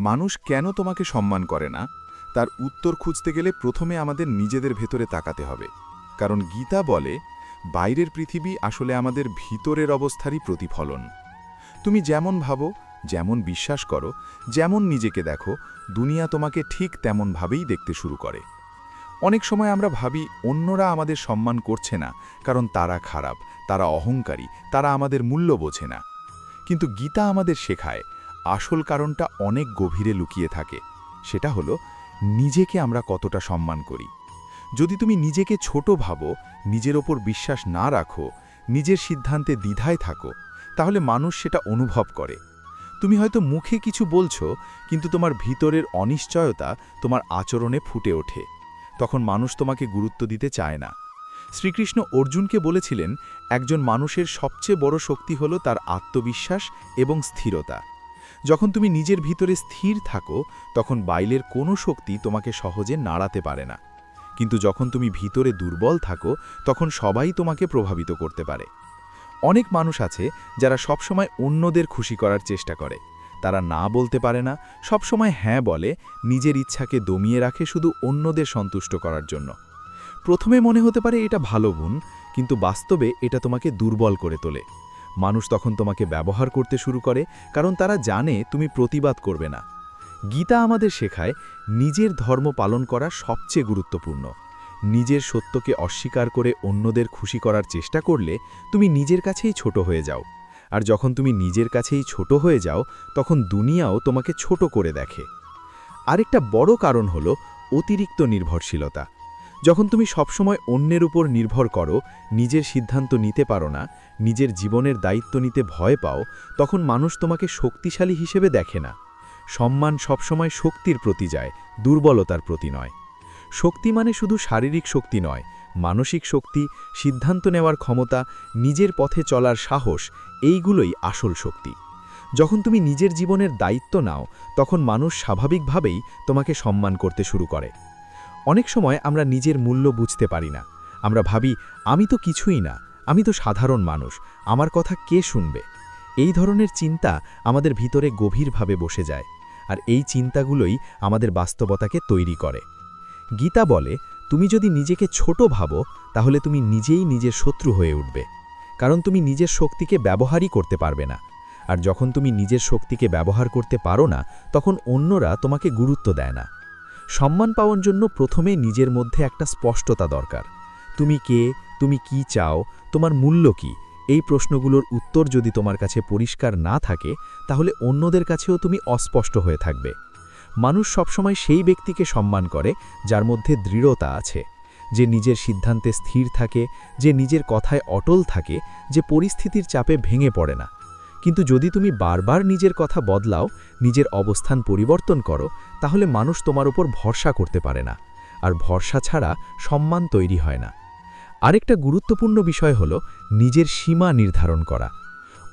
মানুষ কেন তোমাকে সম্মান করে না তার উত্তর খুঁজতে গেলে প্রথমে আমাদের নিজেদের ভেতরে তাকাতে হবে। কারণ গীতা বলে বাইরের পৃথিবী আসলে আমাদের ভিতরের অবস্থারই প্রতিফলন। তুমি যেমন ভাবো, যেমন বিশ্বাস করো, যেমন নিজেকে দেখো, দুনিয়া তোমাকে ঠিক তেমনভাবেই দেখতে শুরু করে। অনেক সময় আমরা ভাবি অন্যরা আমাদের সম্মান করছে না কারণ তারা খারাপ, তারা অহংকারী, তারা আমাদের মূল্য বোঝে না। কিন্তু গীতা আমাদের শেখায় আসল কারণটা অনেক গভীরে লুকিয়ে থাকে। সেটা হলো নিজেকে আমরা কতটা সম্মান করি। যদি তুমি নিজেকে ছোট ভাবো, নিজের ওপর বিশ্বাস না রাখো, নিজের সিদ্ধান্তে দ্বিধায় থাকো, তাহলে মানুষ সেটা অনুভব করে। তুমি হয়তো মুখে কিছু বলছো, কিন্তু তোমার ভিতরের অনিশ্চয়তা তোমার আচরণে ফুটে ওঠে। তখন মানুষ তোমাকে গুরুত্ব দিতে চায় না। শ্রীকৃষ্ণ অর্জুনকে বলেছিলেন, একজন মানুষের সবচেয়ে বড় শক্তি হলো তার আত্মবিশ্বাস এবং স্থিরতা। যখন তুমি নিজের ভিতরে স্থির থাকো, তখন বাইরের কোনো শক্তি তোমাকে সহজে নাড়াতে পারে না। কিন্তু যখন তুমি ভিতরে দুর্বল থাকো, তখন সবাই তোমাকে প্রভাবিত করতে পারে। অনেক মানুষ আছে যারা সবসময় অন্যদের খুশি করার চেষ্টা করে। তারা না বলতে পারে না, সবসময় হ্যাঁ বলে, নিজের ইচ্ছাকে দমিয়ে রাখে শুধু অন্যদের সন্তুষ্ট করার জন্য। প্রথমে মনে হতে পারে এটা ভালো গুণ, কিন্তু বাস্তবে এটা তোমাকে দুর্বল করে তোলে। মানুষ তখন তোমাকে ব্যবহার করতে শুরু করে, কারণ তারা জানে তুমি প্রতিবাদ করবে না। গীতা আমাদের শেখায় নিজের ধর্ম পালন করা সবচেয়ে গুরুত্বপূর্ণ। নিজের সত্যকে অস্বীকার করে অন্যদের খুশি করার চেষ্টা করলে তুমি নিজের কাছেই ছোট হয়ে যাও। আর যখন তুমি নিজের কাছেই ছোট হয়ে যাও, তখন দুনিয়াও তোমাকে ছোট করে দেখে। আরেকটা বড় কারণ হলো অতিরিক্ত নির্ভরশীলতা। যখন তুমি সবসময় অন্যের উপর নির্ভর করো, নিজের সিদ্ধান্ত নিতে পারো না, নিজের জীবনের দায়িত্ব নিতে ভয় পাও, তখন মানুষ তোমাকে শক্তিশালী হিসেবে দেখে না। সম্মান সবসময় শক্তির প্রতি যায়, দুর্বলতার প্রতি নয়। শক্তি মানে শুধু শারীরিক শক্তি নয়, মানসিক শক্তি, সিদ্ধান্ত নেওয়ার ক্ষমতা, নিজের পথে চলার সাহস, এইগুলোই আসল শক্তি। যখন তুমি নিজের জীবনের দায়িত্ব নাও, তখন মানুষ স্বাভাবিকভাবেই তোমাকে সম্মান করতে শুরু করে। অনেক সময় আমরা নিজের মূল্য বুঝতে পারি না। আমরা ভাবি, আমি তো কিছুই না, আমি তো সাধারণ মানুষ, আমার কথা কে শুনবে? এই ধরনের চিন্তা আমাদের ভিতরে গভীরভাবে বসে যায়, আর এই চিন্তাগুলোই আমাদের বাস্তবতাকে তৈরি করে। গীতা বলে, তুমি যদি নিজেকে ছোট ভাবো, তাহলে তুমি নিজেই নিজের শত্রু হয়ে উঠবে। কারণ তুমি নিজের শক্তিকে ব্যবহারই করতে পারবে না। আর যখন তুমি নিজের শক্তিকে ব্যবহার করতে পারো না, তখন অন্যরা তোমাকে গুরুত্ব দেয় না। সম্মান পাওয়ার জন্য প্রথমে নিজের মধ্যে একটা স্পষ্টতা দরকার। তুমি কে, তুমি কি চাও, তোমার মূল্য কি, এই প্রশ্নগুলোর উত্তর যদি তোমার কাছে পরিষ্কার না থাকে, তাহলে অন্যদের কাছেও তুমি অস্পষ্ট হয়ে থাকবে। মানুষ সবসময় সেই ব্যক্তিকে সম্মান করে যার মধ্যে দৃঢ়তা আছে, যে নিজের সিদ্ধান্তে স্থির থাকে, যে নিজের কথায় অটল থাকে, যে পরিস্থিতির চাপে ভেঙে পড়ে না। কিন্তু যদি তুমি বারবার নিজের কথা বদলাও, নিজের অবস্থান পরিবর্তন করো, তাহলে মানুষ তোমার উপর ভরসা করতে পারে না। আর ভরসা ছাড়া সম্মান তৈরি হয় না। আরেকটা গুরুত্বপূর্ণ বিষয় হলো নিজের সীমা নির্ধারণ করা।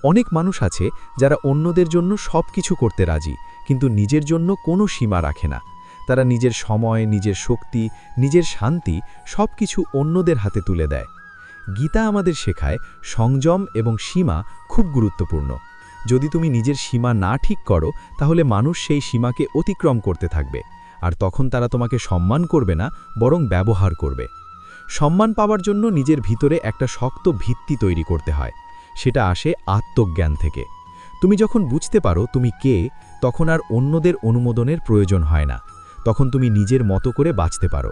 অনেক মানুষ আছে যারা অন্যদের জন্য সব কিছু করতে রাজি, কিন্তু নিজের জন্য কোনো সীমা রাখে না। তারা নিজের সময়, নিজের শক্তি, নিজের শান্তি সব কিছু অন্যদের হাতে তুলে দেয়। গীতা আমাদের শেখায় সংযম এবং সীমা খুব গুরুত্বপূর্ণ। যদি তুমি নিজের সীমা না ঠিক করো, তাহলে মানুষ সেই সীমাকে অতিক্রম করতে থাকবে, আর তখন তারা তোমাকে সম্মান করবে না, বরং ব্যবহার করবে। সম্মান পাওয়ার জন্য নিজের ভিতরে একটা শক্ত ভিত্তি তৈরি করতে হয়। সেটা আসে আত্মজ্ঞান থেকে। তুমি যখন বুঝতে পারো তুমি কে, তখন আর অন্যদের অনুমোদনের প্রয়োজন হয় না। তখন তুমি নিজের মতো করে বাঁচতে পারো।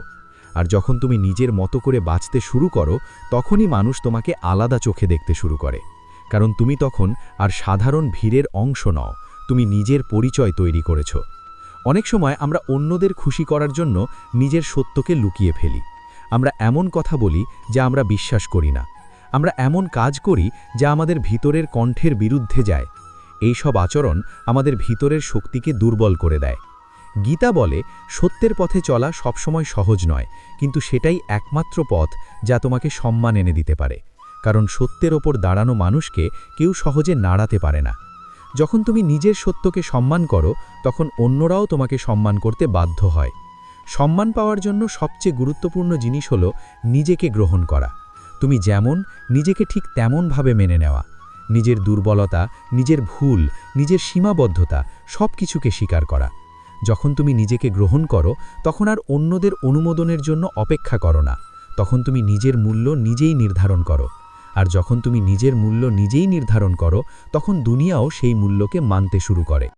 আর যখন তুমি নিজের মতো করে বাঁচতে শুরু করো, তখনই মানুষ তোমাকে আলাদা চোখে দেখতে শুরু করে। কারণ তুমি তখন আর সাধারণ ভিড়ের অংশ নও, তুমি নিজের পরিচয় তৈরি করেছ। অনেক সময় আমরা অন্যদের খুশি করার জন্য নিজের সত্যকে লুকিয়ে ফেলি। আমরা এমন কথা বলি যা আমরা বিশ্বাস করি না। আমরা এমন কাজ করি যা আমাদের ভিতরের কণ্ঠের বিরুদ্ধে যায়। এই সব আচরণ আমাদের ভিতরের শক্তিকে দুর্বল করে দেয়। গীতা বলে, সত্যের পথে চলা সবসময় সহজ নয়, কিন্তু সেটাই একমাত্র পথ যা তোমাকে সম্মান এনে দিতে পারে। কারণ সত্যের ওপর দাঁড়ানো মানুষকে কেউ সহজে নাড়াতে পারে না। যখন তুমি নিজের সত্যকে সম্মান করো, তখন অন্যরাও তোমাকে সম্মান করতে বাধ্য হয়। সম্মান পাওয়ার জন্য সবচেয়ে গুরুত্বপূর্ণ জিনিস হলো নিজেকে গ্রহণ করা। তুমি যেমন, নিজেকে ঠিক তেমনভাবে মেনে নেওয়া। নিজের দুর্বলতা, নিজের ভুল, নিজের সীমাবদ্ধতা সব কিছুকে স্বীকার করা। যখন তুমি নিজেকে গ্রহণ করো তখন আর অন্যদের অনুমোদনের জন্য অপেক্ষা করো না, তখন তুমি নিজের মূল্য নিজেই নির্ধারণ করো। আর যখন তুমি নিজের মূল্য নিজেই নির্ধারণ করো তখন দুনিয়াও সেই মূল্যকে মানতে শুরু করে।